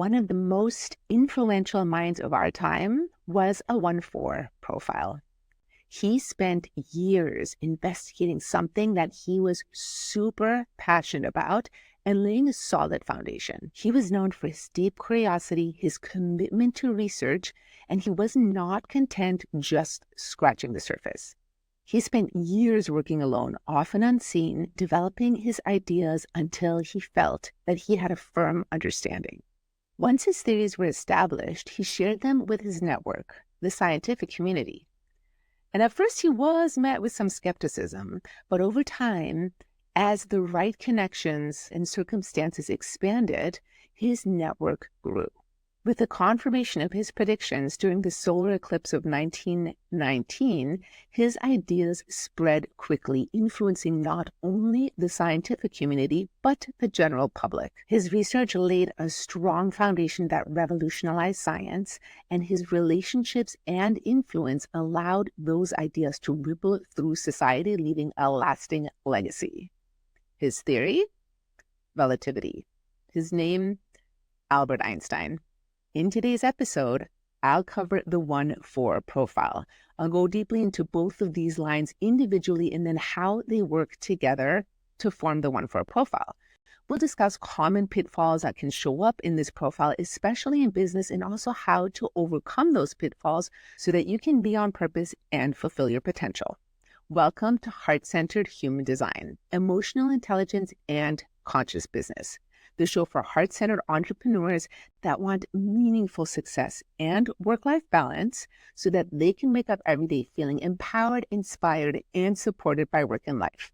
One of the most influential minds of our time was a 1-4 profile. He spent years investigating something that he was super passionate about and laying a solid foundation. He was known for his deep curiosity, his commitment to research, and he was not content just scratching the surface. He spent years working alone, often unseen, developing his ideas until he felt that he had a firm understanding. Once his theories were established, he shared them with his network, the scientific community. And at first he was met with some skepticism, but over time, as the right connections and circumstances expanded, his network grew. With the confirmation of his predictions during the solar eclipse of 1919, his ideas spread quickly, influencing not only the scientific community, but the general public. His research laid a strong foundation that revolutionized science, and his relationships and influence allowed those ideas to ripple through society, leaving a lasting legacy. His theory? Relativity. His name? Albert Einstein. In today's episode, I'll cover the 1-4 profile. I'll go deeply into both of these lines individually and then how they work together to form the 1-4 profile. We'll discuss common pitfalls that can show up in this profile, especially in business, and also how to overcome those pitfalls so that you can be on purpose and fulfill your potential. Welcome to Heart-Centered Human Design, Emotional Intelligence, and Conscious Business, the show for heart-centered entrepreneurs that want meaningful success and work-life balance so that they can wake up every day feeling empowered, inspired, and supported by work and life.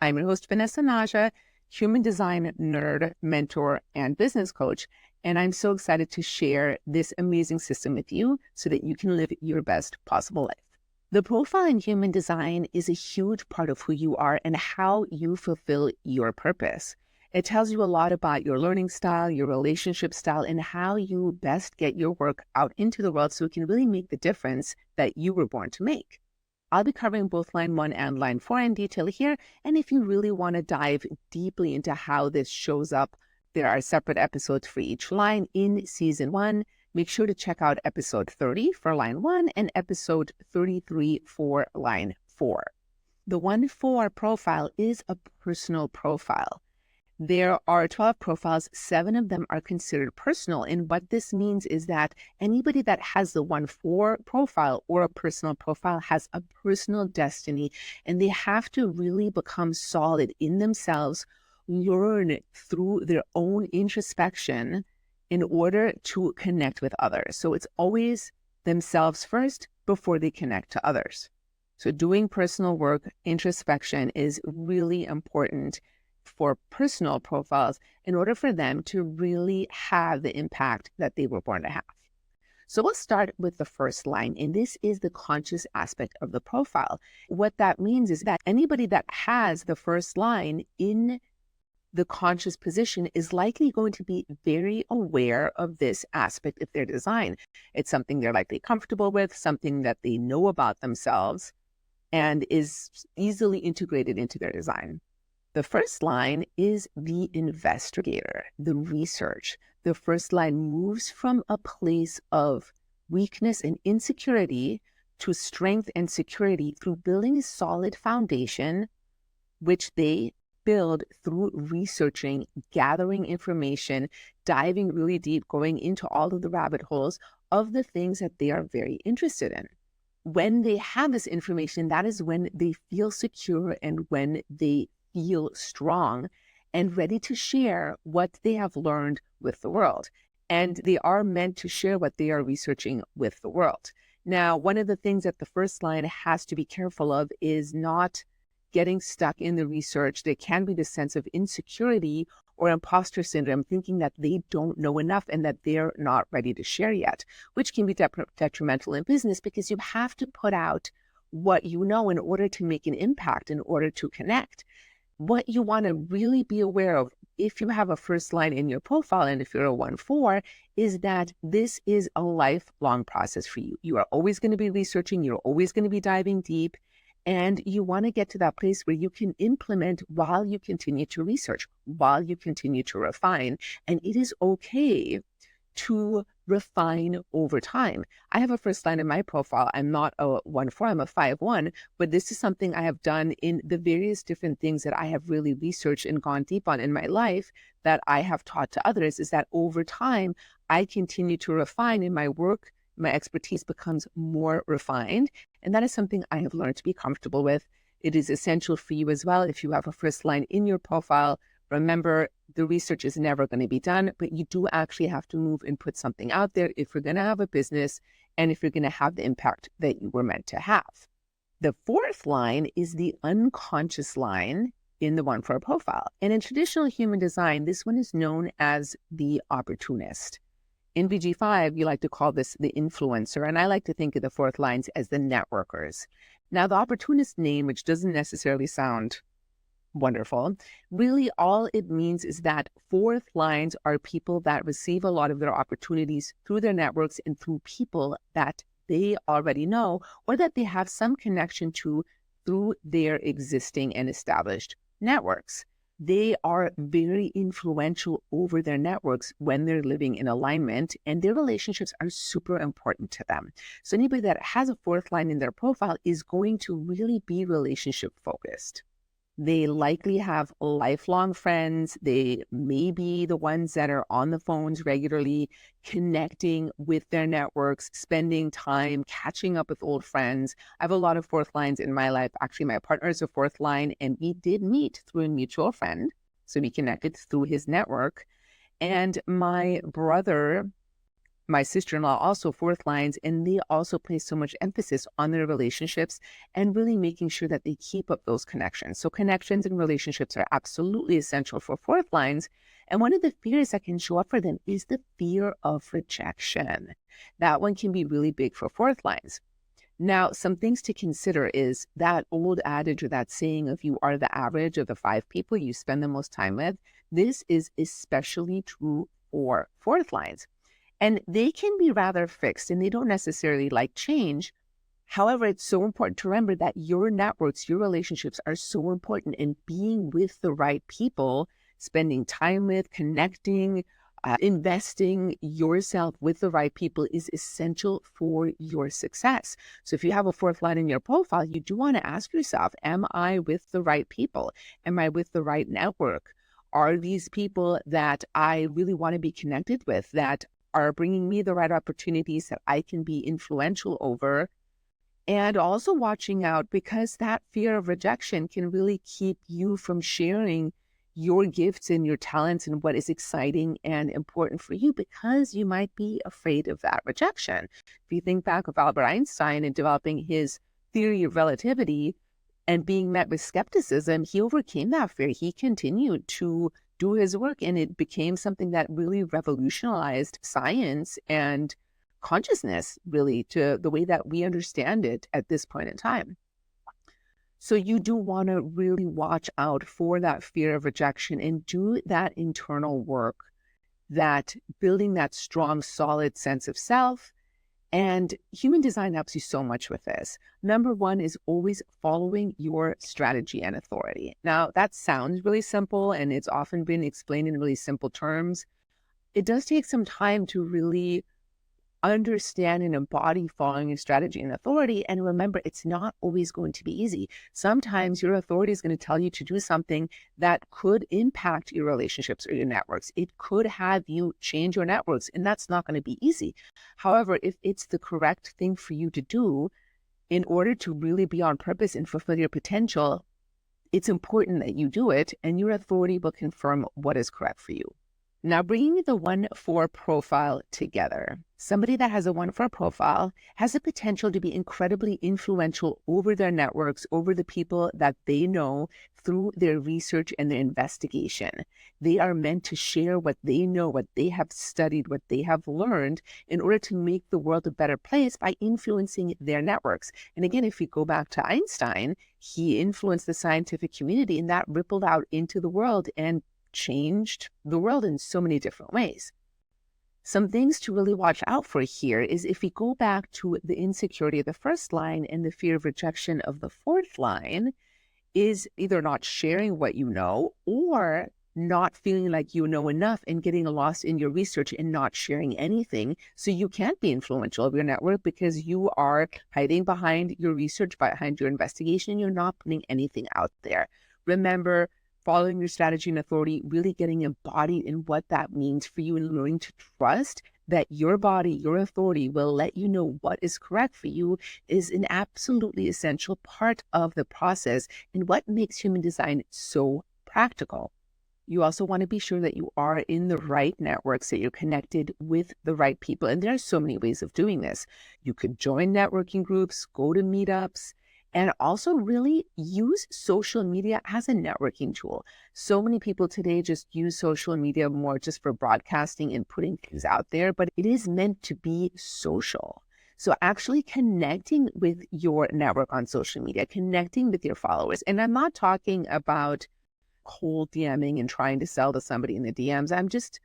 I'm your host, Vanessa Naja, human design nerd, mentor, and business coach, and I'm so excited to share this amazing system with you so that you can live your best possible life. The profile in human design is a huge part of who you are and how you fulfill your purpose. It tells you a lot about your learning style, your relationship style, and how you best get your work out into the world so it can really make the difference that you were born to make. I'll be covering both line 1 and line 4 in detail here, and if you really want to dive deeply into how this shows up, there are separate episodes for each line in season 1. Make sure to check out episode 30 for line 1 and episode 33 for line 4. The 1-4 profile is a personal profile. There are 12 profiles, 7 of them are considered personal. And what this means is that anybody that has the 1-4 profile or a personal profile has a personal destiny, and they have to really become solid in themselves, learn through their own introspection in order to connect with others. So it's always themselves first before they connect to others. So doing personal work, introspection is really important for personal profiles in order for them to really have the impact that they were born to have. So we'll start with the first line, and this is the conscious aspect of the profile. What that means is that anybody that has the first line in the conscious position is likely going to be very aware of this aspect of their design. It's something they're likely comfortable with, something that they know about themselves, and is easily integrated into their design. The first line is the investigator, the research. The first line moves from a place of weakness and insecurity to strength and security through building a solid foundation, which they build through researching, gathering information, diving really deep, going into all of the rabbit holes of the things that they are very interested in. When they have this information, that is when they feel secure and when they feel strong and ready to share what they have learned with the world. And they are meant to share what they are researching with the world. Now, one of the things that the first line has to be careful of is not getting stuck in the research. There can be this sense of insecurity or imposter syndrome, thinking that they don't know enough and that they're not ready to share yet, which can be detrimental in business because you have to put out what you know in order to make an impact, in order to connect. What you want to really be aware of if you have a first line in your profile and if you're a 1-4 is that this is a lifelong process for you. You are always going to be researching. You're always going to be diving deep. And you want to get to that place where you can implement while you continue to research, while you continue to refine. And it is okay to refine over time. I have a first line in my profile. I'm not a 1-4, I'm a 5-1, but this is something I have done in the various different things that I have really researched and gone deep on in my life that I have taught to others, is that over time, I continue to refine in my work. My expertise becomes more refined. And that is something I have learned to be comfortable with. It is essential for you as well. If you have a first line in your profile, remember, the research is never going to be done, but you do actually have to move and put something out there if you're going to have a business and if you're going to have the impact that you were meant to have. The fourth line is the unconscious line in the 1-4 profile. And in traditional human design, this one is known as the opportunist. In BG5, you like to call this the influencer, and I like to think of the fourth lines as the networkers. Now, the opportunist name, which doesn't necessarily sound wonderful, really all it means is that fourth lines are people that receive a lot of their opportunities through their networks and through people that they already know or that they have some connection to through their existing and established networks. They are very influential over their networks when they're living in alignment, and their relationships are super important to them. So anybody that has a fourth line in their profile is going to really be relationship focused. They likely have lifelong friends. They may be the ones that are on the phones regularly, connecting with their networks, spending time, catching up with old friends. I have a lot of fourth lines in my life. Actually, my partner is a fourth line, and we did meet through a mutual friend. So we connected through his network. And my brother, my sister-in-law, also fourth lines, and they also place so much emphasis on their relationships and really making sure that they keep up those connections. So connections and relationships are absolutely essential for fourth lines. And one of the fears that can show up for them is the fear of rejection. That one can be really big for fourth lines. Now, some things to consider is that old adage or that saying of you are the average of the 5 people you spend the most time with. This is especially true for fourth lines. And they can be rather fixed and they don't necessarily like change. However, it's so important to remember that your networks, your relationships are so important, and being with the right people, spending time with, connecting, investing yourself with the right people is essential for your success. So if you have a fourth line in your profile, you do want to ask yourself, am I with the right people? Am I with the right network? Are these people that I really want to be connected with, that are bringing me the right opportunities that I can be influential over? And also watching out, because that fear of rejection can really keep you from sharing your gifts and your talents and what is exciting and important for you, because you might be afraid of that rejection. If you think back of Albert Einstein and developing his theory of relativity and being met with skepticism, he overcame that fear. He continued to do his work, and it became something that really revolutionized science and consciousness, really, to the way that we understand it at this point in time. So you do want to really watch out for that fear of rejection and do that internal work, that building that strong, solid sense of self. And human design helps you so much with this. Number one is always following your strategy and authority. Now, that sounds really simple, and it's often been explained in really simple terms. It does take some time to really understand and embody following your strategy and authority. And remember, it's not always going to be easy. Sometimes your authority is going to tell you to do something that could impact your relationships or your networks. It could have you change your networks, and that's not going to be easy. However, if it's the correct thing for you to do in order to really be on purpose and fulfill your potential, it's important that you do it, and your authority will confirm what is correct for you. Now, bringing the 1-4 profile together. Somebody that has a 1-4 profile has the potential to be incredibly influential over their networks, over the people that they know through their research and their investigation. They are meant to share what they know, what they have studied, what they have learned in order to make the world a better place by influencing their networks. And again, if we go back to Einstein, he influenced the scientific community, and that rippled out into the world and changed the world in so many different ways. Some things to really watch out for here is if we go back to the insecurity of the first line and the fear of rejection of the fourth line, is either not sharing what you know or not feeling like you know enough and getting lost in your research and not sharing anything. So you can't be influential of your network because you are hiding behind your research, behind your investigation. You're not putting anything out there. Remember, following your strategy and authority, really getting embodied in what that means for you and learning to trust that your body, your authority will let you know what is correct for you is an absolutely essential part of the process and what makes human design so practical. You also want to be sure that you are in the right networks, that you're connected with the right people. And there are so many ways of doing this. You could join networking groups, go to meetups, and also really use social media as a networking tool. So many people today just use social media more just for broadcasting and putting things out there, but it is meant to be social. So actually connecting with your network on social media, connecting with your followers. And I'm not talking about cold DMing and trying to sell to somebody in the DMs. I'm just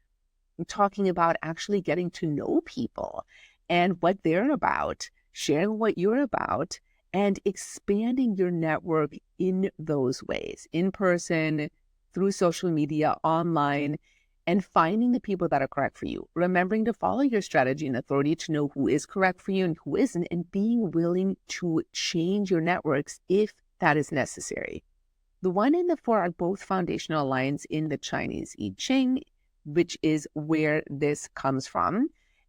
talking about actually getting to know people and what they're about, sharing what you're about, and expanding your network in those ways, in person, through social media, online, and finding the people that are correct for you. Remembering to follow your strategy and authority to know who is correct for you and who isn't, and being willing to change your networks if that is necessary. The 1 and the 4 are both foundational lines in the Chinese I Ching, which is where this comes from.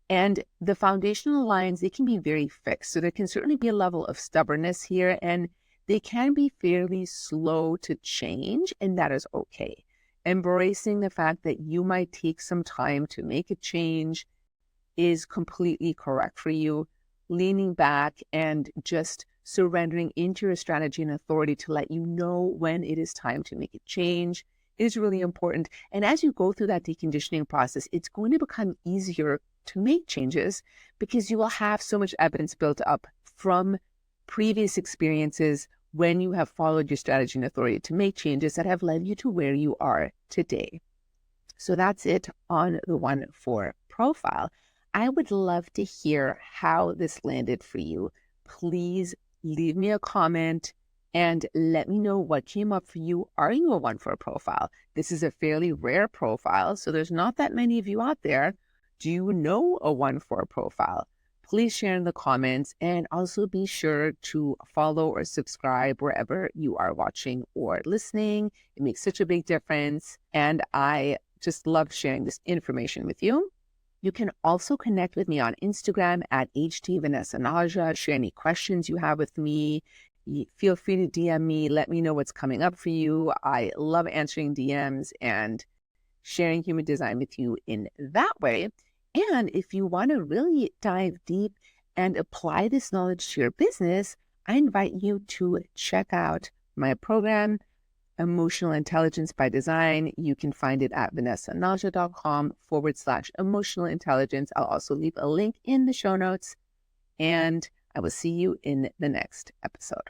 And the foundational lines, they can be very fixed. So there can certainly be a level of stubbornness here, and they can be fairly slow to change, and that is okay. Embracing the fact that you might take some time to make a change is completely correct for you. Leaning back and just surrendering into your strategy and authority to let you know when it is time to make a change is really important. And as you go through that deconditioning process, it's going to become easier to make changes because you will have so much evidence built up from previous experiences when you have followed your strategy and authority to make changes that have led you to where you are today. So that's it on the 1-4 profile. I would love to hear how this landed for you. Please leave me a comment and let me know what came up for you. Are you a 1-4 profile? This is a fairly rare profile, so there's not that many of you out there. Do you know a 1-4 profile? Please share in the comments, and also be sure to follow or subscribe wherever you are watching or listening. It makes such a big difference, and I just love sharing this information with you. You can also connect with me on Instagram at @HTVanessa. Share any questions you have with me. Feel free to DM me. Let me know what's coming up for you. I love answering DMs and sharing human design with you in that way. And if you want to really dive deep and apply this knowledge to your business, I invite you to check out my program, Emotional Intelligence by Design. You can find it at vanessanaja.com/emotional intelligence. I'll also leave a link in the show notes, and I will see you in the next episode.